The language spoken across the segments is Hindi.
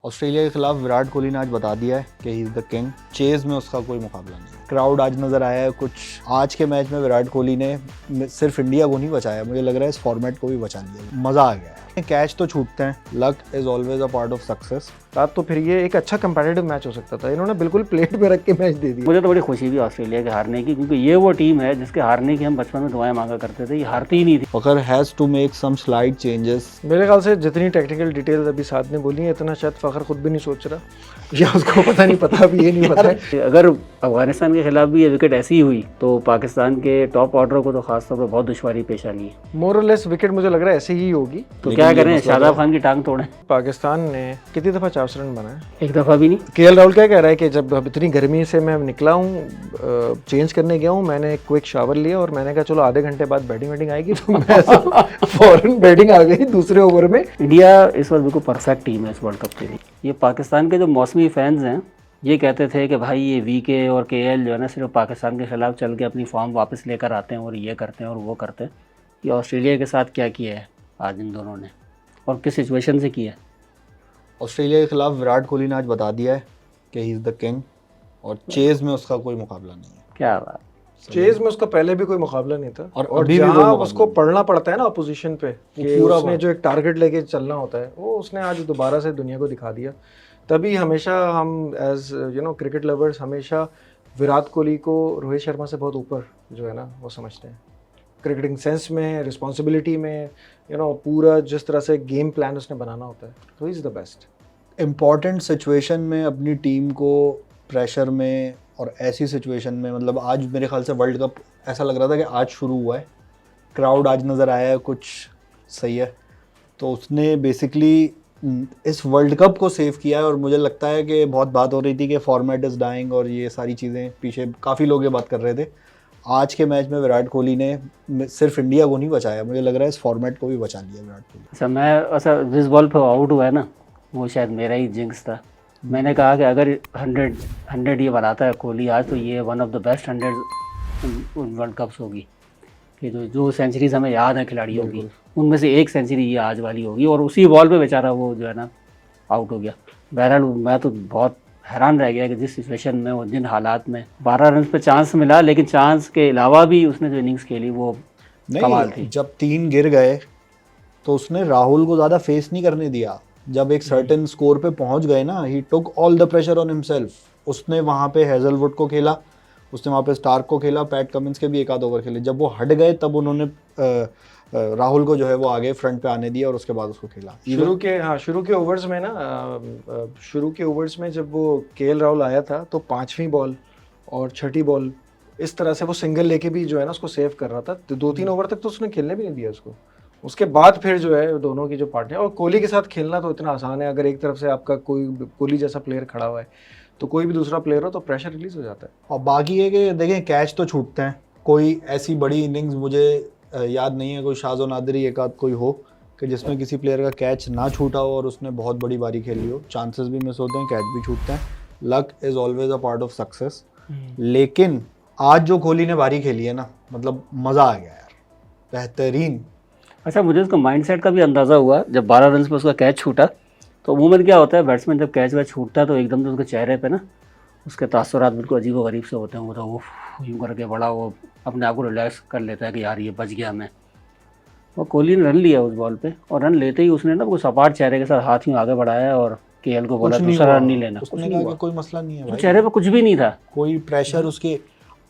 ऑस्ट्रेलिया के खिलाफ विराट कोहली ने आज बता दिया है कि he is the king. Chase में उसका कोई मुकाबला नहीं है। क्राउड आज नजर आया है कुछ। आज के मैच में विराट कोहली ने सिर्फ इंडिया को नहीं बचाया, मुझे लग रहा है इस फॉर्मेट को भी बचा लिया। मजा आ गया है। कैच तो छूटते हैं, luck is always a part of success. तो फिर ये एक अच्छा कंपेटिटिव मैच हो सकता था। इन्होंने बिल्कुल प्लेट पे रख के मैच दे दिया। मुझे तो बड़ी खुशी हुई ऑस्ट्रेलिया के हारने की, क्योंकि ये वो टीम है जिसके हारने की हम बचपन में दुआएं मांगा करते थे। ये हारती ही नहीं थी। Fakhar has to make some slide changes. मेरे ख्याल से जितनी टेक्निकल डिटेल्स अभी साथ ने बोली है, इतना शायद फखर खुद भी नहीं सोच रहा या उसको पता नहीं, पता भी ये नहीं पता है। अगर अफगानिस्तान के खिलाफ भी ये विकेट ऐसी ही हुई तो पाकिस्तान के टॉप ऑर्डर को तो खासतौर पर बहुत दुश्वारी पेश आनी है। मोर और लेस विकेट मुझे लग रहा है ऐसे ही होगी। तो क्या करें, शादाब खान की टांग तोड़ें। पाकिस्तान ने कितनी दफा 400 रन बनाए? एक दफा भी नहीं। केएल राहुल क्या कह रहा है कि जब अब इतनी गर्मी से मैं निकला हूँ, चेंज करने गया हूँ, मैंने एक क्विक शावर लिया और मैंने कहा चलो आधे घंटे बाद बैटिंग आएगी, तो मैं फौरन बैटिंग आ गई दूसरे ओवर में। इंडिया इस वक्त बिल्कुल परफेक्ट टीम है इस वर्ल्ड कप के लिए। ये पाकिस्तान के जो मौसमी फैंस हैं ये कहते थे कि भाई ये वीके और केएल जो है ना सिर्फ पाकिस्तान के खिलाफ चल के अपनी फॉर्म वापस लेकर आते हैं और ये करते हैं और वो करते हैं। ये ऑस्ट्रेलिया के साथ क्या किया है आज इन दोनों ने और किस सिचुएशन से किया है। ऑस्ट्रेलिया के खिलाफ विराट कोहली ने आज बता दिया है कि ही इज द किंग और चेज में उसका कोई मुकाबला नहीं है। क्या बात। चेज में उसका पहले भी कोई मुकाबला नहीं था और और अभी भी कोई जहाँ मुकाबला उसको नहीं। पढ़ना पड़ता है ना अपोजिशन पे कि पूरा उसने जो एक टारगेट लेके चलना होता है, वो उसने आज दोबारा से दुनिया को दिखा दिया। तभी हमेशा हम एज क्रिकेट लवर्स हमेशा विराट कोहली को रोहित शर्मा से बहुत ऊपर जो है ना वो समझते हैं। क्रिकेटिंग सेंस में, रिस्पॉन्सिबिलिटी में, पूरा जिस तरह से गेम प्लान उसने बनाना होता है, तो he is the best. Important situation में अपनी टीम को प्रेशर में और ऐसी सिचुएशन में, मतलब आज मेरे ख्याल से वर्ल्ड कप ऐसा लग रहा था कि आज शुरू हुआ है। क्राउड आज नज़र आया है कुछ सही है, तो उसने बेसिकली इस वर्ल्ड कप को सेव किया है। और मुझे लगता है कि बहुत बात हो रही थी कि फॉर्मेट इज़ डाइंग और ये सारी चीज़ें, पीछे काफ़ी लोग ये बात कर रहे थे। आज के मैच में विराट कोहली ने सिर्फ इंडिया को नहीं बचाया, मुझे लग रहा है इस फॉर्मेट को भी बचा लिया विराट कोहली। अच्छा जिस बॉल पे आउट हुआ है ना वो शायद मेरा ही जिंक्स था। मैंने कहा कि अगर 100 ये बनाता है कोहली आज, तो ये one of the best 100 world cups होगी। कि जो सेंचुरीज हमें याद है खिलाड़ियों की, उनमें से एक सेंचुरी ये आज वाली होगी। और उसी बॉल पे बेचारा वो जो है ना आउट हो गया। बहरहाल मैं तो बहुत हैरान रह गया कि जिस सिचुएशन में और जिन हालात में 12 रन पे चांस मिला, लेकिन चांस के अलावा भी उसने जो इनिंग्स खेली वो कमाल थी। जब 3 गिर गए तो उसने राहुल को ज़्यादा फेस नहीं करने दिया। जब एक सर्टेन स्कोर पे पहुंच गए ना, he took all the pressure on himself. उसने वहाँ पे हेजलवुड को खेला, उसने वहाँ पे स्टार्क को खेला, पैट कमिंस के भी एक आध ओवर खेले। जब वो हट गए तब उन्होंने राहुल को जो है वो आगे फ्रंट पे आने दिया और उसके बाद उसको खेला। शुरू के ओवर्स में ना, शुरू के ओवर्स में जब वो केएल राहुल आया था तो 5वीं बॉल और 6ठी बॉल इस तरह से वो सिंगल लेके भी जो है ना उसको सेव कर रहा था। तो 2-3 ओवर तक तो उसने खेलने भी नहीं दिया उसको। उसके बाद फिर जो है दोनों की जो पार्टनर, और कोहली के साथ खेलना तो इतना आसान है। अगर एक तरफ से आपका कोई कोहली जैसा प्लेयर खड़ा हुआ है तो कोई भी दूसरा प्लेयर हो तो प्रेशर रिलीज हो जाता है। और बाकी है कि देखें कैच तो छूटते हैं। कोई ऐसी बड़ी इनिंग्स मुझे याद नहीं है, कोई शाज़ो नादरी एक आध कोई हो कि जिसमें किसी प्लेयर का कैच ना छूटा हो और उसने बहुत बड़ी बारी खेली हो। चांसेस भी मिस होते हैं, कैच भी छूटते हैं। Luck is always a part of success. लेकिन आज जो कोहली ने बारी खेली है ना, मतलब मज़ा आ गया यार, बेहतरीन। अच्छा मुझे उसका माइंडसेट का भी अंदाज़ा हुआ जब 12 रन पे उसका कैच छूटा। तो अमूमन क्या होता है, बैट्समैन जब कैच वैच छूटता है तो एकदम से उसके चेहरे पे ना उसके तासुरात बिल्कुल अजीब व गरीब से होते हैं। वो तो वो यूँ करके बड़ा वो अपने आप को रिलैक्स कर लेता है कि यार ये बच गया मैं। और कोहली ने रन लिया उस बॉल पे, और रन लेते ही उसने ना वो सपाट चेहरे के साथ हाथ यूँ आगे बढ़ाया और केएल को बोला दूसरा रन नहीं लेना। उसने कहा कि कोई मसला नहीं है भाई, चेहरे पे कुछ भी नहीं था, कोई प्रेशर। उसके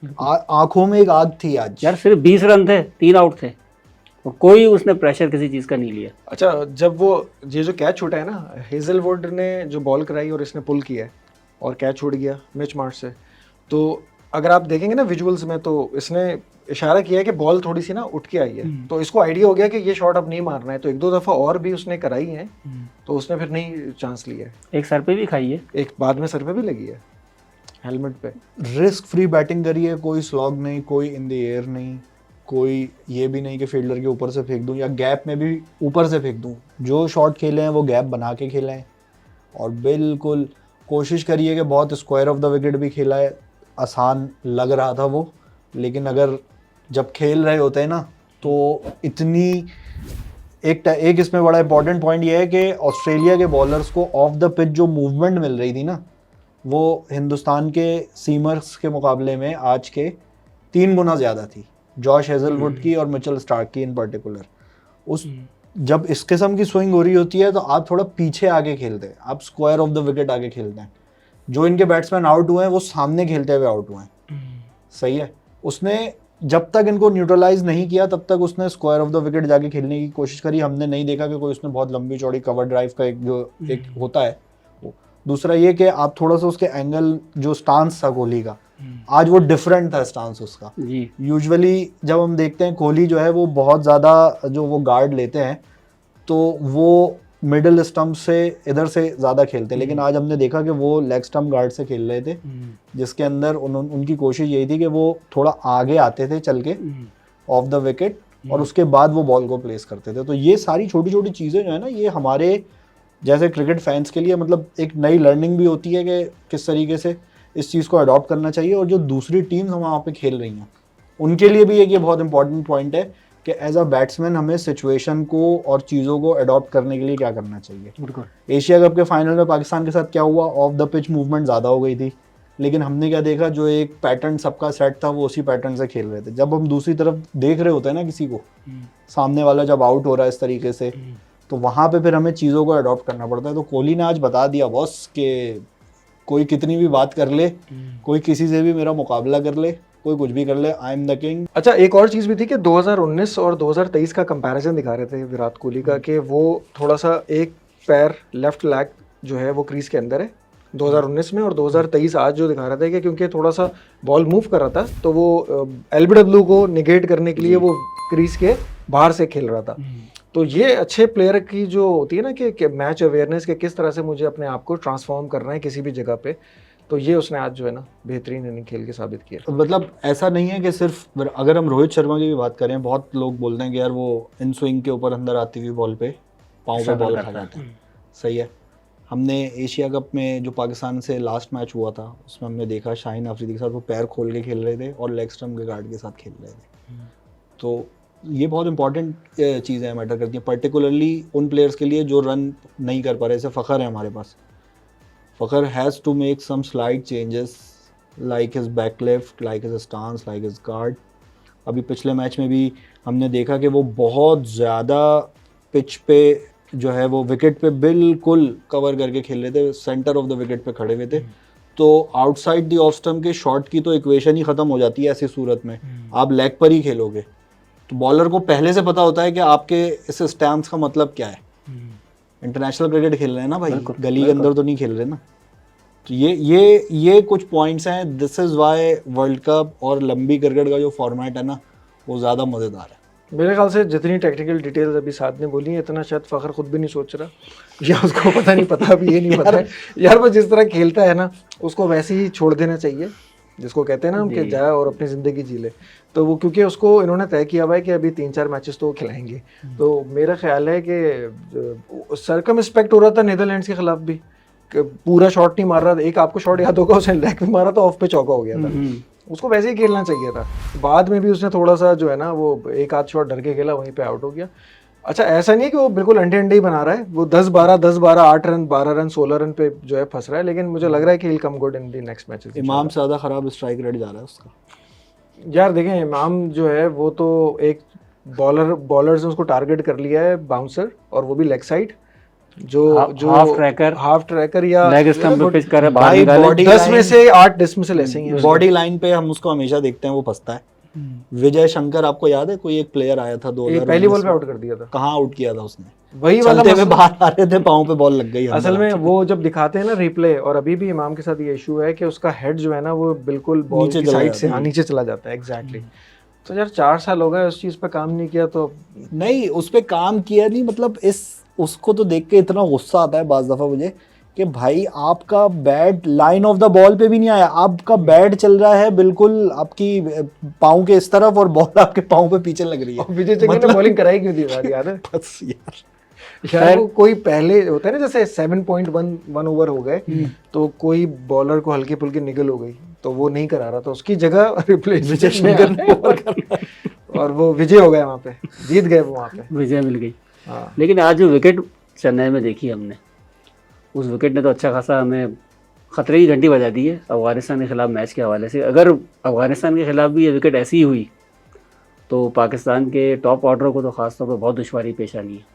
आंखों में एक आग थी आज। यार सिर्फ 20 रन थे, 3 आउट थे, और कोई उसने प्रेशर किसी चीज़ का नहीं लिया। अच्छा जब वो ये जो कैच छूटा है ना, हेजलवुड ने जो बॉल कराई और इसने पुल किया है और कैच छूट गया मिच मार्श से, तो अगर आप देखेंगे ना विजुअल्स में तो इसने इशारा किया है कि बॉल थोड़ी सी ना उठ के आई है। तो इसको आइडिया हो गया कि ये शॉट अब नहीं मारना है। तो 1-2 दफ़ा और भी उसने कराई है, तो उसने फिर नहीं चांस लिया है। एक सर पे भी खाई है, एक बाद में सर पे भी लगी है, हेलमेट पे। रिस्क फ्री बैटिंग करी है, कोई स्लॉग नहीं, कोई इन द एयर नहीं, कोई ये भी नहीं कि फील्डर के ऊपर से फेंक दूं या गैप में भी ऊपर से फेंक दूं। जो शॉट खेले हैं वो गैप बना के खेले हैं और बिल्कुल कोशिश करिए कि बहुत स्क्वायर ऑफ द विकेट भी खेला है। आसान लग रहा था वो, लेकिन अगर जब खेल रहे होते हैं ना तो इतनी एक इसमें बड़ा इंपॉर्टेंट पॉइंट ये है कि ऑस्ट्रेलिया के बॉलर्स को ऑफ द पिच जो मूवमेंट मिल रही थी ना, वो हिंदुस्तान के सीमर्स के मुकाबले में आज के 3 गुना ज़्यादा थी, जॉश हेजलवुड की और मिचेल स्टार्क की इन पर्टिकुलर। उस जब इस किस्म की स्विंग हो रही होती है तो आप थोड़ा पीछे आगे खेलते हैं, आप स्क्वायर ऑफ द विकेट आगे खेलते हैं। जो इनके बैट्समैन आउट हुए हैं वो सामने खेलते हुए आउट हुए हैं, सही है। उसने जब तक इनको न्यूट्रलाइज नहीं किया तब तक उसने स्क्वायर ऑफ द विकेट जाके खेलने की कोशिश करी। हमने नहीं देखा कि कोई उसने बहुत लंबी चौड़ी कवर ड्राइव का एक होता है। दूसरा ये कि आप थोड़ा सा उसके एंगल, जो स्टांस था कोहली का, आज वो डिफरेंट था स्टांस उसका। यूजुअली जब हम देखते हैं कोहली जो है वो बहुत ज़्यादा जो वो गार्ड लेते हैं तो वो मिडिल स्टंप से इधर से ज़्यादा खेलते हैं, लेकिन आज हमने देखा कि वो लेग स्टंप गार्ड से खेल रहे थे, जिसके अंदर उनकी कोशिश यही थी कि वो थोड़ा आगे आते थे चल के ऑफ द विकेट और उसके बाद वो बॉल को प्लेस करते थे। तो ये सारी छोटी छोटी चीज़ें जो है ना, ये हमारे जैसे क्रिकेट फैंस के लिए मतलब एक नई लर्निंग भी होती है कि किस तरीके से इस चीज़ को अडॉप्ट करना चाहिए, और जो दूसरी टीम्स वहाँ पे खेल रही हैं उनके लिए भी एक ये बहुत इंपॉर्टेंट पॉइंट है कि एज अ बैट्समैन हमें सिचुएशन को और चीज़ों को अडॉप्ट करने के लिए क्या करना चाहिए। बिल्कुल। एशिया कप के फाइनल में पाकिस्तान के साथ क्या हुआ, ऑफ द पिच मूवमेंट ज़्यादा हो गई थी, लेकिन हमने क्या देखा, जो एक पैटर्न सबका सेट था वो उसी पैटर्न से खेल रहे थे। जब हम दूसरी तरफ देख रहे होते हैं ना किसी को, सामने वाला जब आउट हो रहा है इस तरीके से, तो वहाँ पे फिर हमें चीज़ों को अडॉप्ट करना पड़ता है। तो कोहली ने आज बता दिया बॉस कि कोई कितनी भी बात कर ले, कोई किसी से भी मेरा मुकाबला कर ले, कोई कुछ भी कर ले, आई एम द किंग। अच्छा, एक और चीज़ भी थी कि 2019 और 2023 का कंपैरिजन दिखा रहे थे विराट कोहली का, कि वो थोड़ा सा एक पैर लेफ्ट लेग जो है वो क्रीज के अंदर है 2019 में, और 2023 आज जो दिखा रहे थे कि क्योंकि थोड़ा सा बॉल मूव कर रहा था तो वो एलबीडब्ल्यू को निगेट करने के लिए वो क्रीज के बाहर से खेल रहा था। तो ये अच्छे प्लेयर की जो होती है ना कि मैच अवेयरनेस के किस तरह से मुझे अपने आप को ट्रांसफॉर्म करना है किसी भी जगह पे, तो ये उसने आज जो है ना बेहतरीन इनिंग खेल के साबित किया। मतलब ऐसा नहीं है कि सिर्फ, अगर हम रोहित शर्मा की भी बात करें, बहुत लोग बोलते हैं कि यार वो इन स्विंग के ऊपर अंदर आती हुई बॉल पे पाँव पे बॉल खा जाता है, सही है। हमने एशिया कप में जो पाकिस्तान से लास्ट मैच हुआ था उसमें हमने देखा शाहीन अफरीदी के साथ वो पैर खोल के खेल रहे थे और लेग स्टंप के गार्ड के साथ खेल रहे थे। तो ये बहुत इंपॉर्टेंट चीज़ें मैटर करती हैं, पर्टिकुलरली उन प्लेयर्स के लिए जो रन नहीं कर पा रहे। जैसे फ़खर है हमारे पास, Fakhar has to make some slide changes like his back left, like his stance, like his guard. अभी पिछले मैच में भी हमने देखा कि वो बहुत ज़्यादा पिच पे जो है वो विकेट पे बिल्कुल कवर करके खेल रहे थे, सेंटर ऑफ द विकेट पे खड़े हुए थे। तो आउटसाइड द ऑफ स्टंप के शॉट की तो इक्वेशन ही ख़त्म हो जाती है ऐसी सूरत में, आप लेग पर ही खेलोगे। तो बॉलर को पहले से पता होता है कि आपके इस स्टैंस का मतलब क्या है। इंटरनेशनल क्रिकेट खेल रहे हैं ना भाई, गली के अंदर तो नहीं खेल रहे ना। तो ये कुछ पॉइंट्स हैं। This is why world cup और लंबी क्रिकेट का जो फॉर्मेट है ना वो ज़्यादा मज़ेदार है। मेरे ख्याल से जितनी टेक्निकल डिटेल्स अभी साथ ने बोली है इतना शायद फ़खर खुद भी नहीं सोच रहा, या उसको पता नहीं, पता भी ये नहीं पता है यार वो जिस तरह खेलता है ना उसको वैसे ही छोड़ देना चाहिए, जिसको कहते हैं ना हम कि जाए और अपनी ज़िंदगी जी ले। तो वो क्योंकि उसको इन्होंने तय किया हुआ है कि अभी 3-4 मैचेस तो वो खिलाएंगे, तो मेरा ख्याल है कि सरकमस्पेक्ट हो रहा था नीदरलैंड्स के खिलाफ भी, पूरा शॉट नहीं मार रहा था। एक आपको शॉट याद होगा, उसने लेग पे मारा था, ऑफ पे चौका हो गया था, उसको वैसे ही खेलना चाहिए था। बाद में भी उसने थोड़ा सा जो है ना वो एक आध शॉट डर के खेला, वहीं पे आउट हो गया। अच्छा, ऐसा नहीं है कि वो बिल्कुल अंडे अंडे ही बना रहा है, वो 10-12 8 रन 12 रन 16 रन पे जो है फंस रहा है, लेकिन मुझे लग रहा है कि he'll come good in the next matches। इमाम से ज़्यादा ख़राब स्ट्राइक रेट जा रहा है उसका। यार देखें, इमाम जो है वो तो एक बॉलर्स ने उसको टारगेट कर लिया है, बाउंसर, और वो भी लेग साइड, जो हाफ ट्रैकर या लेग स्टंप पे पिच कर रहा है, भाई बॉडी 10 में से 8 डिसमिसल ऐसे ही है। बॉडी लाइन पे हम उसको हमेशा देखते हैं वो फंसता है। विजय शंकर, आपको याद है कोई एक प्लेयर आया था 2019 पहली बॉल पे आउट कर दिया था। कहाँ आउट किया था उसने? वही वाला चलते हुए बाहर आ रहे थे, पाँव पे बॉल लग गई। असल में वो जब दिखाते हैं ना रिप्ले, और अभी भी इमाम के साथ ये इशू है कि उसका हेड जो है ना वो बिल्कुल बॉल की साइड से नीचे चला जाता है। एग्जैक्टली। तो यार 4 साल हो गए उस चीज़ पे काम नहीं किया, तो नहीं उस पे काम किया नहीं, मतलब उसको तो देख के इतना गुस्सा आता है बाज दफ़ा मुझे कि भाई आपका bat line of the ball पे भी नहीं आया, आपका बैट चल रहा है बिल्कुल आपकी पाँव के इस तरफ और बॉल आपके पाँव पे पीछे लग रही है। विजय चंगर ने बॉलिंग कराई क्यों थी याद है? बस यार वो कोई पहले होता है ना, जैसे 7.1 ओवर हो गए तो कोई बॉलर को हल्की फुल्की निकल हो गई तो वो नहीं करा रहा था, उसकी जगह रिप्लेस विजय शंकर ने और वो विजय हो गया, वहाँ पे जीत गए वो, वहाँ पे विजय मिल गई। हाँ। लेकिन आज जो विकेट चेन्नई में देखी हमने, उस विकेट ने तो अच्छा खासा हमें खतरे की घंटी बजा दी है अफगानिस्तान के खिलाफ मैच के हवाले से। अगर अफगानिस्तान के खिलाफ भी ये विकेट ऐसी ही हुई तो पाकिस्तान के टॉप ऑर्डर को तो खासतौर पर बहुत दुश्वारी पेश आनी है।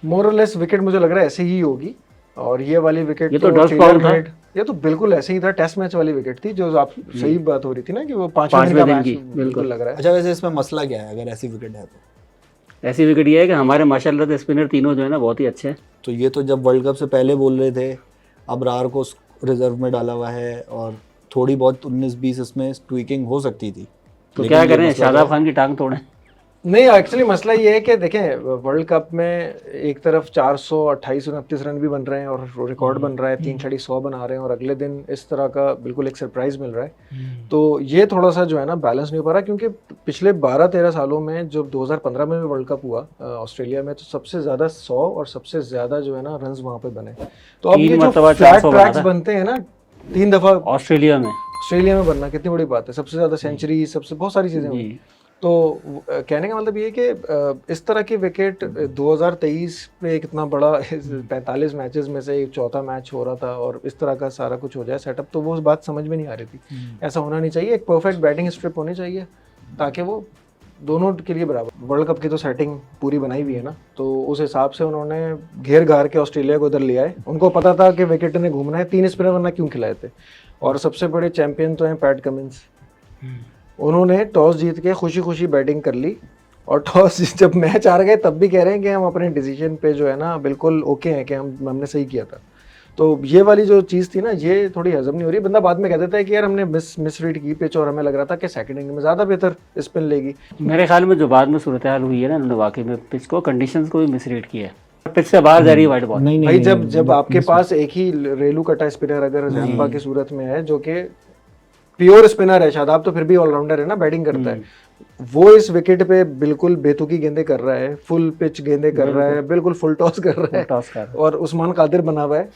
मोर और लेस विकेट मुझे लग रहा है ऐसे ही होगी। और ये वाली विकेट ये तो डस्ट बाउल था। ये तो बिल्कुल ऐसे ही था, टेस्ट मैच वाली विकेट थी जो आप सही बात हो रही थी ना कि वो पांचवें पांचवें दिन दिन का की, मैच बिल्कुल लग रहा है। अच्छा वैसे इसमें मसला क्या है अगर ऐसी विकेट है तो? ऐसी विकेट ये है कि हमारे माशाल्लाह से स्पिनर तीनों जो है ना बहुत ही अच्छे हैं। तो ये तो जब वर्ल्ड कप से पहले बोल रहे थे, अब रार को रिजर्व में डाला हुआ है और थोड़ी बहुत 19-20 इसमें ट्वीकिंग हो सकती थी। तो लेकिन क्या ये करें, मसला शादाब तो- खान की टांग तोड़ें। नहीं एक्चुअली मसला ये है कि देखें वर्ल्ड कप में एक तरफ 428-29 रन भी बन रहे हैं और रिकॉर्ड बन रहा है, 3 बना रहे हैं, और अगले दिन इस तरह का बिल्कुल एक सरप्राइज मिल रहा है। तो ये थोड़ा सा जो है ना बैलेंस नहीं हो पा रहा, क्योंकि पिछले 12-13 सालों में जब 2015 में भी वर्ल्ड कप हुआ ऑस्ट्रेलिया में, तो सबसे ज़्यादा 100 और सबसे ज़्यादा जो है ना रन वहाँ पे बने। तो अब तीन ये जो मरतबा फ्लैट 400 बना ट्रैक्स था। बनते हैं ना 3 दफ़ा ऑस्ट्रेलिया में ऑस्ट्रेलिया में बनना कितनी बड़ी बात है, सबसे ज़्यादा सेंचुरी, सबसे बहुत सारी चीज़ें हुई। जी। तो कहने का मतलब ये है कि इस तरह की विकेट 2023 में एक इतना बड़ा 45 मैचेस में से एक चौथा मैच हो रहा था और इस तरह का सारा कुछ हो जाए सेटअप, तो वो बात समझ में नहीं आ रही थी। ऐसा होना नहीं चाहिए, एक परफेक्ट बैटिंग स्ट्रिप होनी चाहिए ताकि वो दोनों के लिए बराबर। वर्ल्ड कप की तो सेटिंग पूरी बनाई हुई है ना, तो उस हिसाब से उन्होंने घेर घार के ऑस्ट्रेलिया को इधर ले आए। उनको पता था कि विकेट ने घूमना है, 3 स्पिनर वरना क्यों खिलाए थे। और सबसे बड़े चैंपियन तो हैं पैट कमिंस, उन्होंने टॉस जीत के खुशी खुशी बैटिंग कर ली और टॉस जब मैच हार गए तब भी कह रहे हैं कि हम अपने डिसीजन पे जो है ना बिल्कुल ओके हैं कि हमने सही किया था। तो ये वाली जो चीज़ थी ना, ये थोड़ी हजम नहीं हो रही। बंदा बाद में कह देता है कि यार हमने मिस रीड की पिच और हमें लग रहा था कि सेकंड इनिंग में ज़्यादा बेहतर स्पिन लेगी। मेरे ख्याल में जो बाद में सूरत हाल हुई है ना, उन्होंने वाकई में पिच को, कंडीशंस को भी मिसरीड किया है। पिच से बाहर जा रही है वाइड बॉल। नहीं भाई जब आपके पास एक ही रेलू कटा स्पिनर अगर जैम्पा की सूरत में है जो कि प्योर स्पिनर है, शादाब तो फिर भी ऑलराउंडर है ना, बैटिंग करता है, वो इस विकेट पे बिल्कुल बेतुकी गेंदे कर रहा है, फुल पिच गेंदे कर रहा है, बिल्कुल फुल टॉस कर रहा है, टॉस कर और उस्मान कादिर बना हुआ है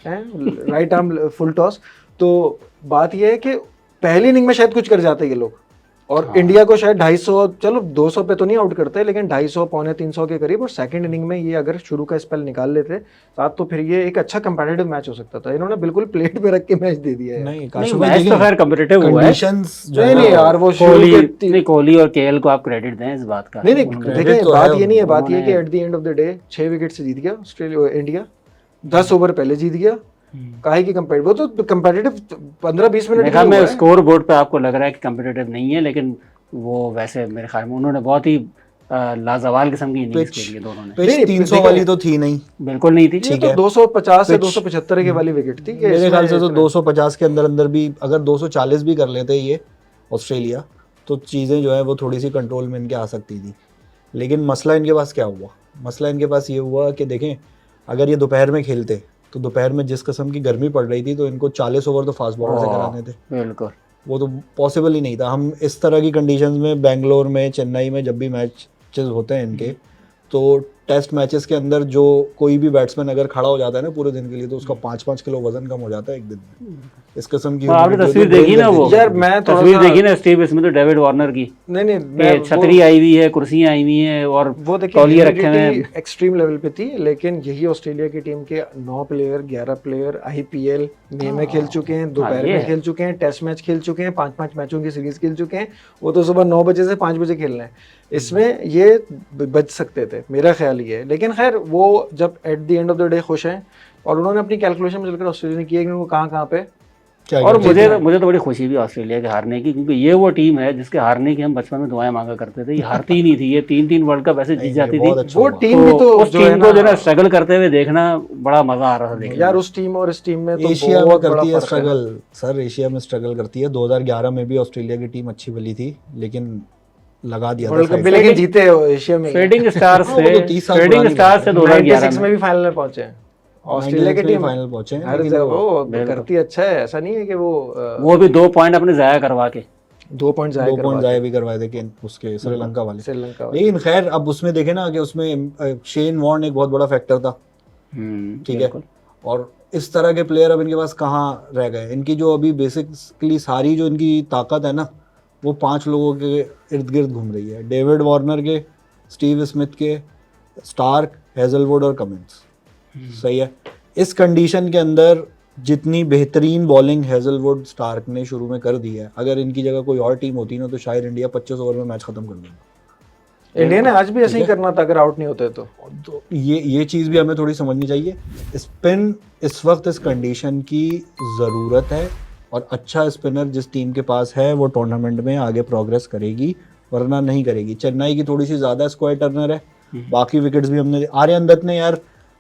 राइट आर्म फुल टॉस। तो बात यह है कि पहली इनिंग में शायद कुछ कर जाते ये लोग, और इंडिया को शायद 250, चलो 200 पे तो नहीं आउट करते, लेकिन 250 पौने 300 के करीब। और सेकंड इनिंग में ये अगर शुरू का स्पेल निकाल लेते साथ, तो फिर ये एक अच्छा कंपेटिटिव मैच हो सकता था। इन्होंने बिल्कुल प्लेट पे रख के मैच दे दिया है। नहीं नहीं, मैच तो खैर कम्पिटिटिव हुआ है। कंडीशंस जो नहीं है नहीं ना, यार, वो कोहली और केएल को आप क्रेडिट दें इस बात का। नहीं नहीं credit देखिए, तो बात है ये नहीं है, बात ये है कि उन्होंने- at the end of the day 6 wicket से जीत गया ऑस्ट्रेलिया, इंडिया 10 ओवर पहले जीत गया। काहे की कंपेटिटिव, वो तो कंपेटिटिव 15-20 मिनट मेरे ख्याल में स्कोर बोर्ड पे आपको लग रहा है कि कम्पिटिटिव नहीं है, लेकिन वो वैसे मेरे ख्याल में उन्होंने बहुत ही लाजवाल किस्म की इनिंग्स खेली है दोनों ने। पिच 300 वाली तो थी नहीं, बिल्कुल नहीं थी। ये तो 250 से 275 के वाली विकेट थी। कि मेरे ख्याल से तो इसमें 250 के अंदर अंदर भी अगर 240 भी कर लेते ये ऑस्ट्रेलिया, तो चीज़ें जो है वो थोड़ी सी कंट्रोल में इनके आ सकती थी। लेकिन मसला इनके पास क्या हुआ, मसला इनके पास ये हुआ कि देखें, अगर ये दोपहर में खेलते तो दोपहर में जिस किस्म की गर्मी पड़ रही थी, तो इनको 40 ओवर तो फास्ट बॉलर से कराने थे। बिल्कुल, वो तो पॉसिबल ही नहीं था। हम इस तरह की कंडीशंस में बेंगलोर में, चेन्नई में जब भी मैचेस होते हैं इनके, तो टेस्ट मैचेस के अंदर जो कोई भी बैट्समैन अगर खड़ा हो जाता है ना पूरे दिन के लिए, तो उसका 5-5 किलो वजन कम हो जाता है एक दिन में। इस किस्म की आपने humidity तस्वीर तो देखी ना, वो यार मैं थोड़ा तस्वीर सा देखी ना स्टीव स्मिथ और डेविड वार्नर की, नहीं नहीं कि छतरी आई हुई है, कुर्सियां आई हुई हैं और वो देखिए तौलिए रखे हुए हैं। एक्सट्रीम लेवल पे थी। लेकिन यही ऑस्ट्रेलिया की टीम के 9 प्लेयर 11 प्लेयर IPL में खेल चुके हैं, दोपहर ये में खेल चुके हैं, टेस्ट मैच खेल चुके हैं, 5-5 मैचों की सीरीज खेल चुके हैं। वो तो सुबह 9 बजे से 5 बजे खेलना है, इसमें ये बच सकते थे, मेरा ख्याल ये है। लेकिन खैर वो जब at the end of the day खुश हैं, और उन्होंने अपनी कैलकुलेशन में चलकर ऑस्ट्रेलिया ने किया कि वो कहाँ पे। क्या और कहते मुझे तो बड़ी खुशी भी ऑस्ट्रेलिया के हारने की, क्योंकि ये वो टीम है जिसके हारने की हम बचपन में दुआएं मांगा करते थे। ये हारती ही नहीं थी, ये 3-3 वर्ल्ड कप ऐसे जीत हैं? जाती बहुत थी। अच्छा वो हुआ। टीम भी तो उस जो टीम है को जो ना ना स्ट्रगल करते हुए देखना बड़ा मजा आ रहा था देखने यार, में। उस टीम और इस टीम में तो एशिया में बहुत बड़ा करती है फर्क है। स्ट्रगल सर, एशिया में स्ट्रगल करती है। 2011 में भी ऑस्ट्रेलिया की टीम अच्छी भली थी, लेकिन लगा दिया था वर्ल्ड कप साइड भी पे। लेकिन जीते हो एशिया में। फेडिंग स्टार्स हाँ, वो से तो 30 साल फेडिंग पुरानी स्टार्स से 2011 96 में में भी फाइनल में पहुंचे हैं ऑस्ट्रेलिया की 96 में टीम। फाइनल पहुंचे हैं, हर लेकिन जगह वो वो करती अच्छा है, ऐसा नहीं है कि वो भी 2 पॉइंट अपने जाया करवा के 2 पॉइंट जाए 2 पॉइंट जाए भी करवाए थे कि उसके श्रीलंका वाले। श्रीलंका वाले। लेकिन खैर अब उसमें देखे ना कि उसमें शेन वॉर्न एक बहुत बड़ा फैक्टर था, ठीक है। और इस तरह के प्लेयर अब इनके पास कहाँ रह गए। इनकी जो अभी बेसिकली सारी जो इनकी ताकत है ना, वो 5 लोगों के इर्द गिर्द घूम रही है। डेविड वार्नर के, स्टीव स्मिथ के, स्टार्क, हेजलवुड और कमिंस, सही है। इस कंडीशन के अंदर जितनी बेहतरीन बॉलिंग हेजलवुड स्टार्क ने शुरू में कर दी है, अगर इनकी जगह कोई और टीम होती ना तो शायद इंडिया 25 ओवर में मैच खत्म कर देगा। इंडिया ने आज भी ऐसे ही करना था अगर आउट नहीं होते तो ये चीज़ भी हमें थोड़ी समझनी चाहिए। स्पिन इस वक्त इस कंडीशन की ज़रूरत है, और अच्छा स्पिनर जिस टीम के पास है वो टूर्नामेंट में आगे प्रोग्रेस करेगी, वरना नहीं करेगी। चेन्नई की थोड़ी सी ज़्यादा स्क्वायर टर्नर है, बाकी विकेट्स भी हमने, आर्यन दत्त ने यार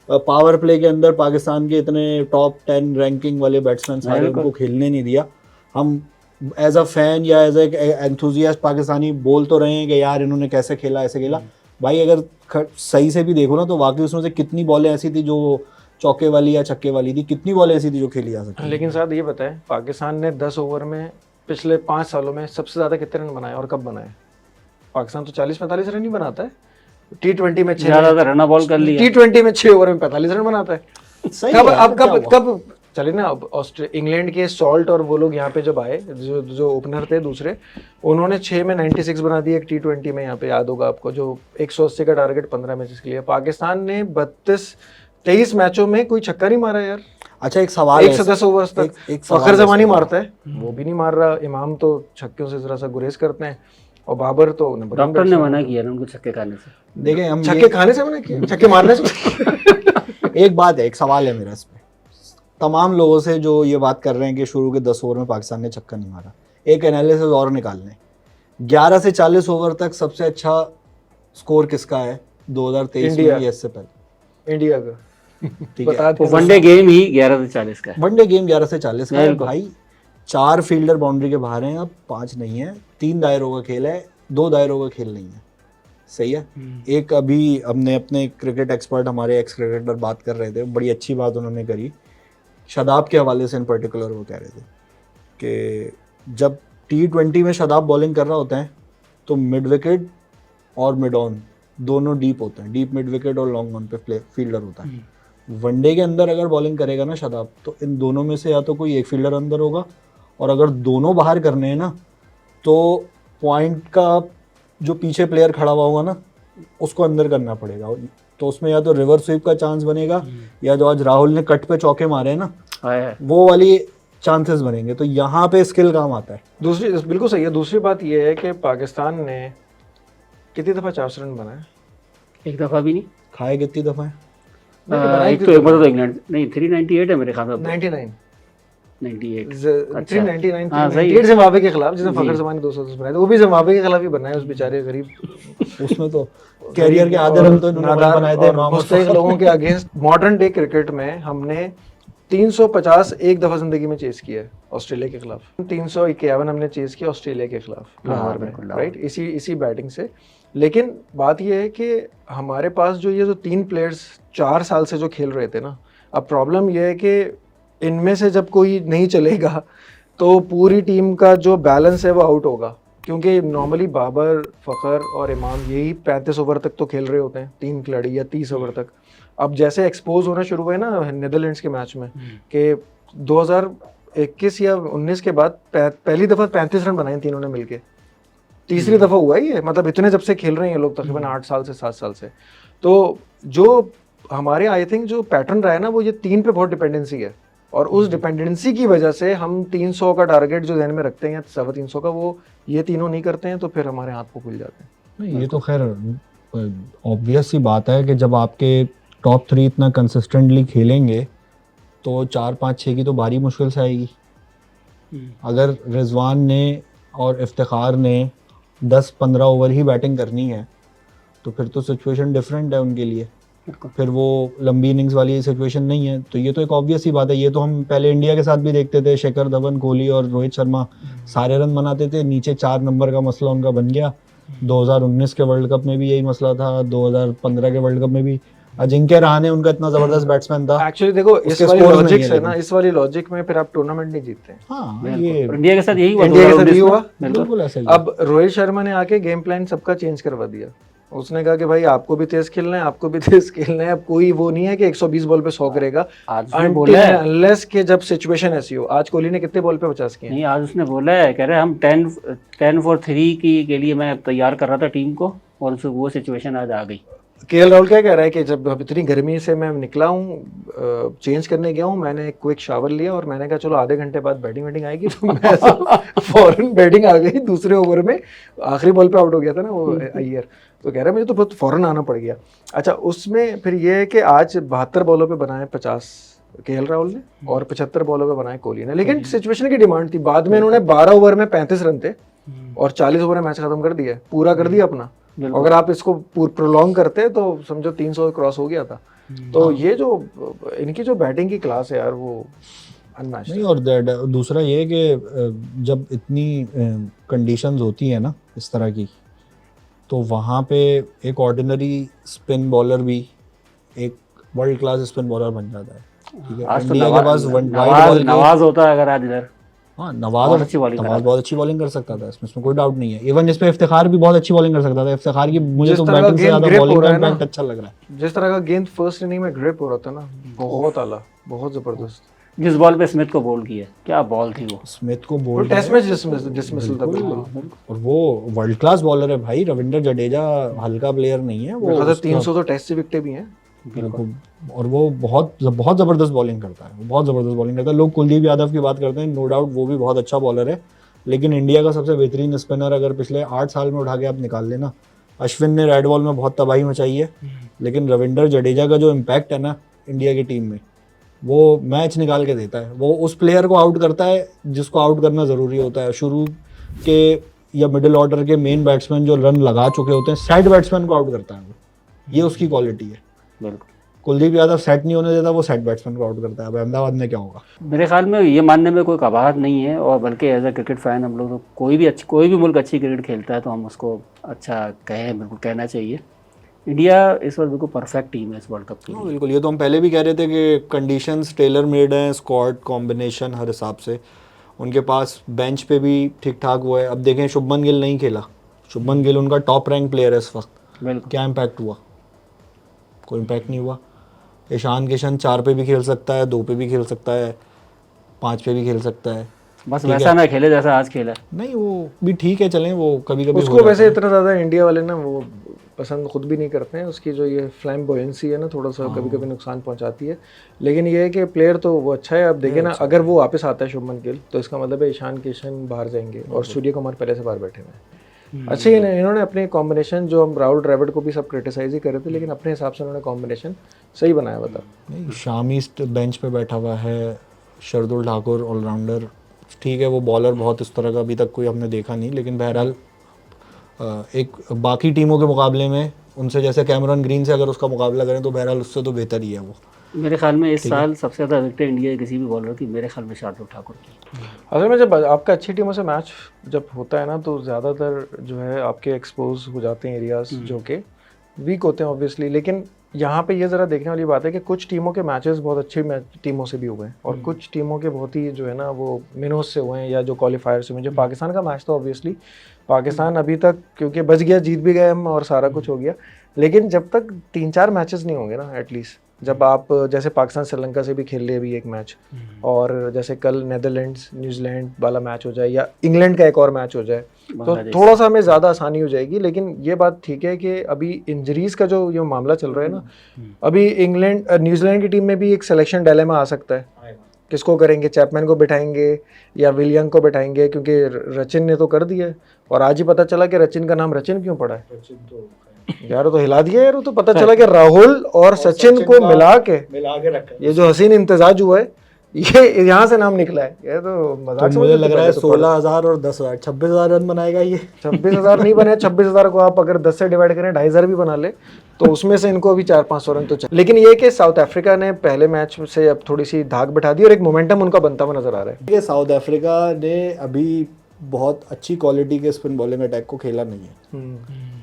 पावर प्ले के अंदर पाकिस्तान के इतने टॉप 10 रैंकिंग वाले बैट्समैन सारे उनको खेलने नहीं दिया। हम एज अ फैन या एज ए एंथुजियास्ट पाकिस्तानी बोल तो रहे हैं कि यार इन्होंने कैसे खेला, ऐसे खेला। भाई अगर सही से भी देखो ना तो वाकई उसमें से कितनी बॉलें ऐसी थी जो चौके वाली या छक्के वाली थी, कितनी बॉलें ऐसी थी जो खेली जा सकती। लेकिन साहब ये बताएं, पाकिस्तान ने 10 ओवर में पिछले 5 सालों में सबसे ज़्यादा कितने रन बनाए और कब बनाए? पाकिस्तान तो 40-45 रन ही बनाता है। T20 में 6 ज्यादातर रन बॉल कर लिया। T20 में 6 ओवर में 45 रन बनाता है। सही कब है, अब क्या कब हुआ? कब चले ना, अब इंग्लैंड के सॉल्ट और वो लोग यहाँ पे जब आए, जो ओपनर थे दूसरे, उन्होंने 6 में 96 बना दिए एक T20 में, यहाँ पे याद होगा आपको, जो 180 का टारगेट 15 मैचेस के लिए। पाकिस्तान ने 23 मैचों में कोई छक्का नहीं मारा यार। अच्छा एक सवाल 1 से 10 ओवर तक फखर जमानी मारता है, वो भी नहीं मार रहा। इमाम तो छक्कों से जरा सा गुरेज करते हैं, और बाबर तो डॉक्टर ने मना किया ना उनको छक्के खाने से। देखें हम छक्के खाने से मना किया, छक्के मारने से। एक बात है, एक सवाल है मेरा इसमें तमाम लोगों से जो ये बात कर रहे हैं कि शुरू के 10 ओवर में पाकिस्तान ने छक्का नहीं मारा। एक एनालिसिस और निकाल लें, 11 से 40 ओवर तक सबसे अच्छा स्कोर किसका है 2023 में या इससे पहले? इंडिया का, ठीक है, वो वनडे गेम ही 11 से 40 का है। वनडे गेम 11 से 40 का है भाई। 4 फील्डर बाउंड्री के बाहर हैं, अब 5 नहीं है, 3 दायरों का खेल है, 2 दायरों का खेल नहीं है, सही है। एक अभी हमने अपने क्रिकेट एक्सपर्ट, हमारे एक्स क्रिकेटर बात कर रहे थे, बड़ी अच्छी बात उन्होंने करी शादाब के हवाले से इन पर्टिकुलर। वो कह रहे थे कि जब T20 में शादाब बॉलिंग कर रहा होता है तो मिड विकेट और मिड ऑन दोनों डीप होते हैं, डीप मिड विकेट और लॉन्ग ऑन पे फील्डर होता है। वनडे के अंदर अगर बॉलिंग करेगा ना शादाब, तो इन दोनों में से या तो कोई एक फील्डर अंदर होगा, और अगर दोनों बाहर करने हैं ना तो पॉइंट का जो पीछे प्लेयर खड़ा हुआ होगा ना उसको अंदर करना पड़ेगा। तो उसमें या तो रिवर्स स्वीप का चांस बनेगा, या जो आज राहुल ने कट पे चौके मारे हैं ना वो वाली चांसेस बनेंगे। तो यहाँ पे स्किल काम आता है। दूसरी, बिल्कुल सही है। दूसरी बात ये है कि पाकिस्तान ने कितनी दफ़ा 400 रन बनाए? एक दफा भी नहीं खाए कितनी दफ़ा है? एक तो एक बार तो इंग्लैंड नहीं 398 है मेरे ख्याल में। 99 98 398 जिम्बाब्वे के खिलाफ, जिसमें फखर जमानी 210 बनाए थे, वो भी जिम्बाब्वे के खिलाफ ही बनाए उस बेचारे गरीब। उसमें तो कैरियर के आधे रन तो इन्होंने बनाए थे मुस्तैक लोगों के अगेंस्ट। मॉडर्न डे क्रिकेट में हमने 350 एक दफा जिंदगी में चेस किया है ऑस्ट्रेलिया के खिलाफ, 351 हमने चेस किया ऑस्ट्रेलिया के खिलाफ लाहौर में, राइट, इसी बैटिंग से। लेकिन बात यह है कि हमारे पास जो 3 प्लेयर्स 4 साल से जो खेल रहे थे ना, अब प्रॉब्लम यह है कि इनमें से जब कोई नहीं चलेगा तो पूरी टीम का जो बैलेंस है वो आउट होगा, क्योंकि नॉर्मली बाबर, फ़खर और इमाम यही 35 ओवर तक तो खेल रहे होते हैं, 3 खिलाड़ी, या 30 ओवर तक। अब जैसे एक्सपोज होना शुरू हुए ना नीदरलैंड्स के मैच में कि 2021 या 19 के बाद पहली दफ़ा 35 रन बनाए तीनों ने मिलके, तीसरी दफ़ा हुआ ही है। मतलब इतने जब से खेल रहे हैं ये लोग, तकरीबन 8 साल से 7 साल से। तो जो हमारे आई थिंक जो पैटर्न रहा है ना वो ये 3 पे बहुत डिपेंडेंसी है, और उस डिपेंडेंसी की वजह से हम 300 का टारगेट जो ध्यान में रखते हैं या 350 का, वो ये तीनों नहीं करते हैं, तो फिर हमारे हाथ को खुल जाते हैं। नहीं, ये तो खैर ऑब्वियस सी बात है कि जब आपके टॉप 3 इतना कंसिस्टेंटली खेलेंगे तो 4, 5, 6 की तो बारी मुश्किल से आएगी। अगर रिजवान ने और इफ्तिखार ने 10-15 ओवर ही बैटिंग करनी है तो फिर तो सिचुएशन डिफरेंट है उनके लिए, फिर वो लंबी इनिंग्स वाली सिचुएशन नहीं है। तो ये तो एक ऑब्वियस ही बात है। ये तो हम पहले इंडिया के साथ भी देखते थे, शिखर धवन, कोहली और रोहित शर्मा सारे रन बनाते थे, नीचे 4 नंबर का मसला उनका बन गया। 2019 के वर्ल्ड कप में भी यही मसला था, 2015 के वर्ल्ड कप में भी अजिंक्य रहाणे उनका इतना जबरदस्त बैट्समैन था। एक्चुअली देखो इस वाली लॉजिक से ना, इस वाली लॉजिक में फिर आप टूर्नामेंट नहीं जीतते। हाँ, ये इंडिया के साथ यही हुआ, इंडिया के साथ यही हुआ, बिल्कुल ऐसा ही। अब रोहित शर्मा ने आके गेम प्लान सबका चेंज करवा दिया। उसने कहा कि भाई आपको भी तेज खेलना है, आपको भी तेज खेलना है। अब कोई वो नहीं है कि 120 बॉल पे 100 करेगा, अनलेस के जब सिचुएशन ऐसी हो। आज कोहली ने कितने बॉल पे 50 किए? नहीं, आज उसने बोला है, कह रहे हम 10 for 3 के लिए मैं तैयार कर रहा था टीम को, और वो सिचुएशन आज आ गई। केएल राहुल क्या कह रहा है कि जब अब इतनी गर्मी से मैं निकला हूँ, चेंज करने गया हूँ, मैंने एक क्विक शावर लिया और मैंने कहा चलो आधे घंटे बाद बैटिंग आएगी, तो मैं फौरन बैटिंग आ गई दूसरे ओवर में, आखिरी बॉल पे आउट हो गया था ना वो अय्यर, तो कह रहा है मुझे तो बहुत फौरन आना पड़ गया। अच्छा, उसमें फिर ये है कि आज 72 बॉलों पे बनाए 50 केएल राहुल ने और 75 बॉलों पे बनाए कोहली ने, लेकिन सिचुएशन की डिमांड थी। बाद में इन्होंने 12 ओवर में 35 रन थे और 40 ओवर में मैच खत्म कर दिया, पूरा कर दिया अपना। अगर आप इसको प्रोलॉन्ग करते तो समझो 300 क्रॉस हो गया था। तो ये जो इनकी जो बैटिंग की क्लास है यार, वो अनमैच्ड नहीं, और दूसरा ये है कि जब इतनी कंडीशंस होती है ना इस तरह की, तो वहाँ पे एक ऑर्डिनरी स्पिन बॉलर भी एक वर्ल्ड क्लास स्पिन बॉलर बन जाता है। ठीक है, आज तो इंडिया के पास नवाज होता है अगर आज इधर। हाँ, नवाज बहुत अच्छी बॉलिंग कर सकता था, इसमें कोई डाउट नहीं है। इवन इसमें इफ्तिखार भी बहुत अच्छी बॉलिंग कर सकता था। इफ्तिखार की मुझे तो बैटिंग से ज्यादा बॉलिंग का इम्पैक्ट अच्छा लग रहा है। जिस तरह का गेंद फर्स्ट इनिंग में ग्रिप हो रहा था ना, बहुत आला, बहुत जबरदस्त। जिस बॉल पे स्मिथ को बॉल किया, क्या बॉल थी वो, स्मिथ को बॉल टेस्ट मैच डिसमिसल था बिल्कुल। और वो वर्ल्ड क्लास बॉलर है भाई, रविंद्र जडेजा हल्का प्लेयर नहीं है वो। 300 तो टेस्ट से विकेटें भी हैं बिल्कुल, और वो बहुत ज़बरदस्त बॉलिंग करता है, वो बहुत ज़बरदस्त बॉलिंग करता है। लोग कुलदीप यादव की बात करते हैं, नो डाउट वो भी बहुत अच्छा बॉलर है, लेकिन इंडिया का सबसे बेहतरीन स्पिनर अगर पिछले 8 साल में उठा के आप निकाल लेना, अश्विन ने रेड बॉल में बहुत तबाही मचाई है, लेकिन रविंद्र जडेजा का जो इम्पैक्ट है ना इंडिया की टीम में, वो मैच निकाल के देता है। वो उस प्लेयर को आउट करता है जिसको आउट करना ज़रूरी होता है। शुरू के या मिडिल ऑर्डर के मेन बैट्समैन जो रन लगा चुके होते हैं, साइड बैट्समैन को आउट करता है वो, ये उसकी क्वालिटी है। कुलदीप यादव सेट नहीं होने देता, वो सेट बैट्समैन को आउट करता है। अब अहमदाबाद में क्या होगा? मेरे ख्याल में ये मानने में कोई कबाहत नहीं है, और बल्कि एज अ क्रिकेट फैन हम लोग तो कोई भी मुल्क अच्छी क्रिकेट खेलता है तो हम उसको अच्छा कहें, बिल्कुल कहना चाहिए। इंडिया इस वक्त बिल्कुल परफेक्ट टीम है इस वर्ल्ड कप के लिए। बिल्कुल, ये तो हम पहले भी कह रहे थे कि कंडीशंस टेलर मेड हैं, स्क्वाड कॉम्बिनेशन हर हिसाब से उनके पास, बेंच पे भी ठीक ठाक वो है। अब देखें, शुभमन गिल नहीं खेला, शुभमन गिल उनका टॉप रैंक प्लेयर है इस वक्त, क्या इम्पैक्ट हुआ? कोई इम्पैक्ट नहीं हुआ। ईशान किशन 4 पे भी खेल सकता है, 2 पे भी खेल सकता है, 5 पे भी खेल सकता है, बस वैसा ना खेले जैसा आज खेला। नहीं, वो भी ठीक है, चलें, वो कभी कभी उसको वैसे इतना ज़्यादा इंडिया वाले ना वो पसंद खुद भी नहीं करते हैं। उसकी जो ये फ्लैम्बोयेंसी है ना, थोड़ा सा कभी कभी नुकसान पहुंचाती है, लेकिन ये है कि प्लेयर तो वो अच्छा है। अब देखिए ना, अगर वो वापस आता है शुभमन गिल, तो इसका मतलब है ईशान किशन बाहर जाएंगे और सूर्य कुमार पहले से बाहर बैठे हुए हैं। अच्छा, इन्होंने अपने कॉम्बिनेशन, जो हम राहुल द्रविड़ को भी सब क्रिटिसाइज ही कर रहे थे, लेकिन अपने हिसाब से उन्होंने कॉम्बिनेशन सही बनाया हुआ था। नहीं, शामी बेंच पे बैठा हुआ है, शार्दुल ठाकुर ऑलराउंडर, ठीक है, वो बॉलर बहुत इस तरह का अभी तक कोई हमने देखा नहीं, लेकिन बहरहाल एक बाकी टीमों के मुकाबले में उनसे, जैसे कैमरन ग्रीन से अगर उसका मुकाबला करें तो बहरहाल उससे तो बेहतर ही है वो। मेरे ख्याल में इस साल सबसे ज़्यादा विकेट इंडिया के किसी भी बॉलर की, मेरे ख्याल में शार्दुल ठाकुर की। असल में जब आपका अच्छी टीमों से मैच जब होता है ना, तो ज़्यादातर जो है आपके एक्सपोज हो जाते हैं एरियाज जो कि वीक होते हैं ऑब्वियसली। लेकिन यहाँ पे ये ज़रा देखने वाली बात है कि कुछ टीमों के मैचेस बहुत अच्छी टीमों से भी हुए हैं और कुछ टीमों के बहुत ही जो है ना वो मिनोज से हुए हैं, या जो क्वालिफायर से हुए। जो पाकिस्तान का मैच था, ऑब्वियसली पाकिस्तान अभी तक क्योंकि बच गया, जीत भी गए हम और सारा कुछ हो गया, लेकिन जब तक 3-4 मैचेस नहीं होंगे ना एटलीस्ट, जब आप जैसे पाकिस्तान श्रीलंका से भी खेल ले अभी एक मैच, और जैसे कल नेदरलैंड्स न्यूजीलैंड वाला मैच हो जाए या इंग्लैंड का एक और मैच हो जाए, तो थोड़ा सा हमें ज़्यादा आसानी हो जाएगी। लेकिन ये बात ठीक है कि अभी इंजरीज का जो ये मामला चल रहा है ना, अभी न्यूजीलैंड की टीम में भी एक सिलेक्शन डायलेमा आ सकता है। किसको करेंगे, चैपमैन को बिठाएंगे या विलियम को बिठाएंगे, क्योंकि रचिन ने तो कर दिया है और आज ही पता चला कि रचिन का नाम रचिन क्यों पड़ा है यार, तो हिला दिया यार। तो पता चला कि राहुल और सचिन को मिला के रखा, ये जो हसीन इम्तिजाज हुआ है, ये यहाँ से नाम निकला है। ये तो मजाक तो मुझे लग रहा है 16,000 और 10,000 26,000 रन बनाएगा ये। 26,000 नहीं बने, 26,000 को आप अगर 10 से डिवाइड करें 2,500 भी बना ले, तो उसमें से इनको अभी 400-500 रन तो चाहिए। लेकिन ये कि साउथ अफ्रीका ने पहले मैच से अब थोड़ी सी धाक बिठा दी और एक मोमेंटम उनका बनता हुआ नजर आ रहा है। साउथ अफ्रीका ने अभी बहुत अच्छी क्वालिटी के स्पिन बॉलिंग अटैक को खेला नहीं है।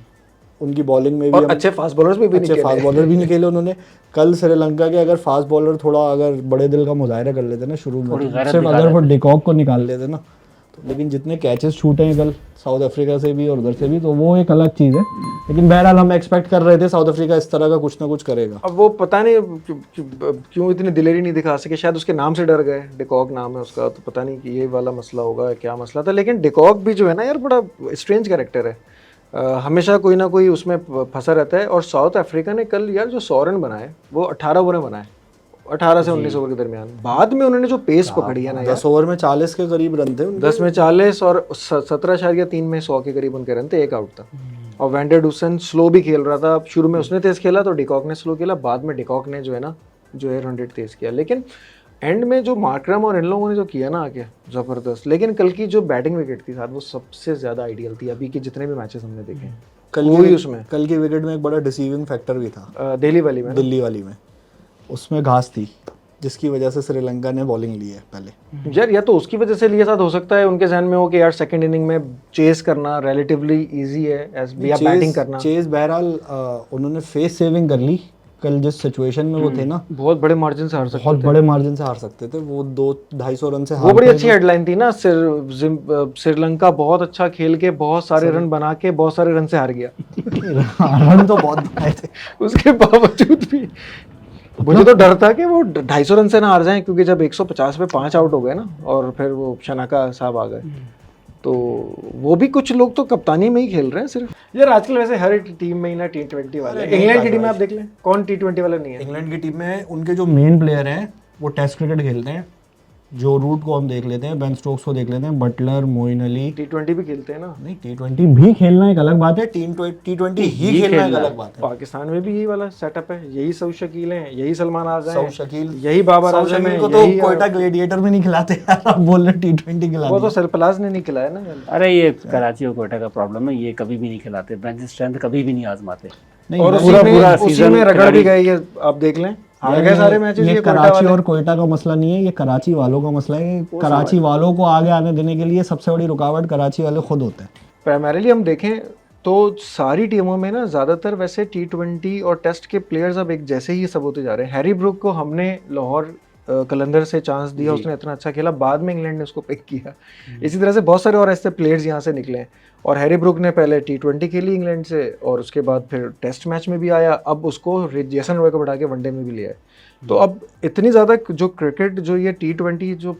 उनकी बॉलिंग में भी और अच्छे फास्ट बॉलर्स भी फास्ट बॉलर भी नहीं खेले उन्होंने। कल श्रीलंका के अगर फास्ट बॉलर थोड़ा अगर बड़े दिल का मुजाहरा कर लेते ना शुरू में, सिर्फ अगर वो डिकॉक को निकाल लेते ना, तो लेकिन जितने कैचेस छूटे हैं कल साउथ अफ्रीका से भी और उधर से भी, तो वो एक अलग चीज़ है। लेकिन बहरहाल हम एक्सपेक्ट कर रहे थे साउथ अफ्रीका इस तरह का कुछ ना कुछ करेगा। अब वो पता नहीं क्यों इतनी दिलेरी नहीं दिखा सके, शायद उसके नाम से डर गए, डिकॉक नाम है उसका, तो पता नहीं कि ये वाला मसला होगा, क्या मसला था। लेकिन डिकॉक भी जो है ना यार, बड़ा स्ट्रेंज कैरेक्टर है। हमेशा कोई ना कोई उसमें फंसा रहता है। और साउथ अफ्रीका ने कल यार जो 100 रन बनाए वो 18 ओवरें बनाए, 18 से 19 ओवर के दरमियान। बाद में उन्होंने जो पेस पकड़ी है ना यार, 10 ओवर में 40 के करीब रन थे उनके। 10 में 40 और 17.3 में 100 के करीब उनके रन थे, एक आउट था। और वैंडर डुसन स्लो भी खेल रहा था, शुरू में उसने तेज खेला तो डिकॉक ने स्लो खेला, बाद में डिकॉक ने जो है ना जो है 100 तेज किया। लेकिन एंड में जो मार्करम और इन लोगों ने जो किया ना आके जबरदस्त। लेकिन कल की जो बैटिंग विकेट थी साथ वो सबसे ज्यादा आइडियल थी अभी के जितने भी मैचेस हमने देखे हैं। कल की विकेट में एक बड़ा डिसीविंग फैक्टर भी था दिल्ली वाली में उसमें घास थी जिसकी वजह से श्रीलंका ने बॉलिंग ली है पहले। यार या तो उसकी वजह से लिया साथ, हो सकता है उनके जहन में हो कि यार सेकंड इनिंग में चेस करना रिलेटिवली इजी है या बैटिंग करना। चेस बहरहाल उन्होंने फेस सेविंग कर ली। कल जिस सिचुएशन में वो थे ना, बहुत बड़े मार्जिन से हार सकते बहुत बड़े मार्जिन से हार सकते थे वो, 200-250 रन से वो बड़ी अच्छी हेडलाइन थी ना, श्रीलंका बहुत अच्छा खेल के बहुत सारे रन बना के बहुत सारे रन से हार गया। रन तो बहुत बनाए थे उसके बावजूद भी मुझे तो डर था कि वो 250 रन से ना हार जाएं, क्योंकि जब 150 पे 5 आउट हो गए ना और फिर वो शनाका साहब आ गए तो वो भी कुछ लोग तो कप्तानी में ही खेल रहे हैं सिर्फ। यार आजकल वैसे हर टीम में ही ना T20 वाले, इंग्लैंड की टीम में आप देख लें कौन T20 वाला नहीं है। इंग्लैंड की टीम में उनके जो मेन प्लेयर हैं वो टेस्ट क्रिकेट खेलते हैं। जो रूट को हम देख लेते हैं, बेन स्टोक्स को देख लेते हैं, बटलर, मोइन अली। T20 भी खेलते हैं ना? नहीं, T20 भी खेलना एक अलग बात है, T20 ही खेलना एक अलग बात है। पाकिस्तान में भी यही वाला सेटअप है, यही सऊद शकील हैं, यही सलमान आज़म हैं, सऊद शकील, यही बाबर आजम है। को तो कोयटा ग्लेडिएटर में नहीं खिलाते यार, आप बोल रहे T20 खिलाते। वो तो सरफराज ने नहीं खिलाया ना। अरे ये कराची और कोयटा का प्रॉब्लम है, ये कभी भी नहीं खिलाते, बेंच स्ट्रेंथ कभी भी नहीं आजमाते। और उसी में रगड़ भी गई है, आप देख लें हार गए सारे मैचेस। ये कराची और कोयटा का मसला नहीं है, ये कराची वालों का मसला है। कराची वालों को आगे आने देने के लिए सबसे बड़ी रुकावट कराची वाले खुद होते हैं। प्राइमरीली हम देखें तो सारी टीमों में ना ज़्यादातर वैसे T20 और टेस्ट के प्लेयर्स अब एक जैसे ही सब होते जा रहे हैं। हैरी ब्रूक को हमने लाहौर कलंदर से चांस दिया, उसने इतना अच्छा खेला, बाद में इंग्लैंड ने उसको पिक किया। इसी तरह से बहुत सारे और ऐसे प्लेयर्स यहाँ से निकले हैं। और हैरी ब्रूक ने पहले T20 खेली इंग्लैंड से और उसके बाद फिर टेस्ट मैच में भी आया, अब उसको जेसन रॉय को बढ़ा के वनडे में भी लिया है। तो अब इतनी ज़्यादा जो क्रिकेट जो ये T20 जो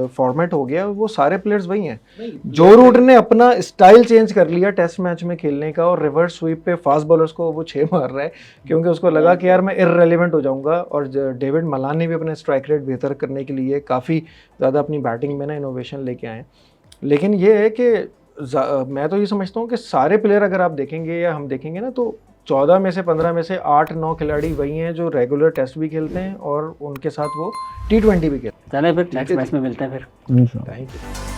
फॉर्मेट हो गया वो सारे प्लेयर्स वही हैं। जो रूट ने अपना स्टाइल चेंज कर लिया टेस्ट मैच में खेलने का और रिवर्स स्वीप पे फास्ट बॉलर्स को वो 6 मार रहा है क्योंकि उसको लगा कि यार मैं इररेलेवेंट हो जाऊंगा। और डेविड मलान ने भी अपने स्ट्राइक रेट बेहतर करने के लिए काफ़ी ज़्यादा अपनी बैटिंग में ना इनोवेशन लेके आए। लेकिन ये है कि मैं तो ये समझता हूँ कि सारे प्लेयर अगर आप देखेंगे या हम देखेंगे ना तो 14 में से 15 में से 8-9 खिलाड़ी वही हैं जो रेगुलर टेस्ट भी खेलते हैं और उनके साथ वो T20 भी खेलते हैं। चले फिर नेक्स्ट मैच में मिलते हैं फिर। Thank you.